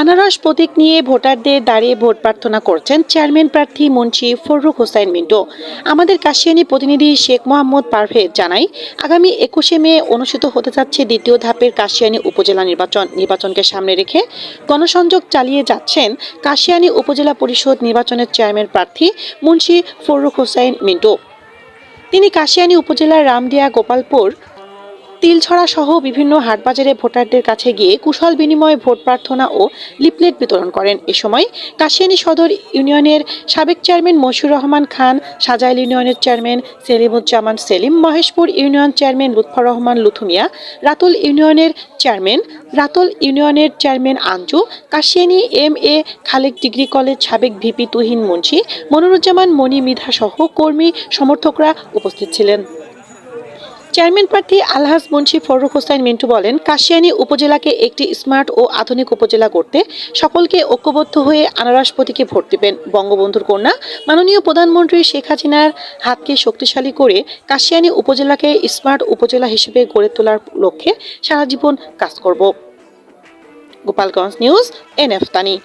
আনারস প্রতীক নিয়ে ভোটারদের দাঁড়িয়ে ভোট প্রার্থনা করছেন চেয়ারম্যান প্রার্থী মুন্সি ফররুখ হোসাইন মিন্টু। আমাদের কাশিয়ানী প্রতিনিধি শেখ মোহাম্মদ পারভেজ জানাই, আগামী 21শে মে অনুষ্ঠিত হতে যাচ্ছে দ্বিতীয় ধাপের কাশিয়ানী উপজেলা নির্বাচনকে সামনে রেখে গণসংযোগ চালিয়ে যাচ্ছেন কাশিয়ানী উপজেলা পরিষদ নির্বাচনের চেয়ারম্যান প্রার্থী মুন্সি ফররুখ হোসাইন মিন্টু। তিনি কাশিয়ানী উপজেলার রামদিয়া, গোপালপুর, তিলছড়া সহ বিভিন্ন হাটবাজারে ভোটারদের কাছে গিয়ে কুশল বিনিময়ে ভোট প্রার্থনা ও লিফলেট বিতরণ করেন। এ সময় কাশিয়ানী সদর ইউনিয়নের সাবেক চেয়ারম্যান মশিউর রহমান খান, সাজাইল ইউনিয়নের chairman Selimuzzaman Selim, Maheshpur union chairman Lutfar Rahman Luthumia, Ratul ইউনিয়নের chairman Anju, Kashiani M A. Khalek degree college সাবেক ভিপি তুহিন মুন্সি, মনিরুজ্জামান মনি মৃধা সহ কর্মী সমর্থকরা উপস্থিত ছিলেন। চেয়ারম্যান প্রার্থী আলহাজ মুন্সি ফররুখ হোসাইন মিন্টু বলেন, কাশিয়ানী উপজেলাকে একটি স্মার্ট ও আধুনিক উপজেলা করতে সকলকে ঐক্যবদ্ধ হয়ে আনারস প্রতীকে ভোট দিবেন। বঙ্গবন্ধুর কন্যা মাননীয় প্রধানমন্ত্রী শেখ হাসিনার হাতকে শক্তিশালী করে কাশিয়ানী উপজেলাকে স্মার্ট উপজেলা হিসেবে গড়ে তোলার লক্ষ্যে সারা জীবন কাজ করব। গোপালগঞ্জ নিউজ, NF তানি।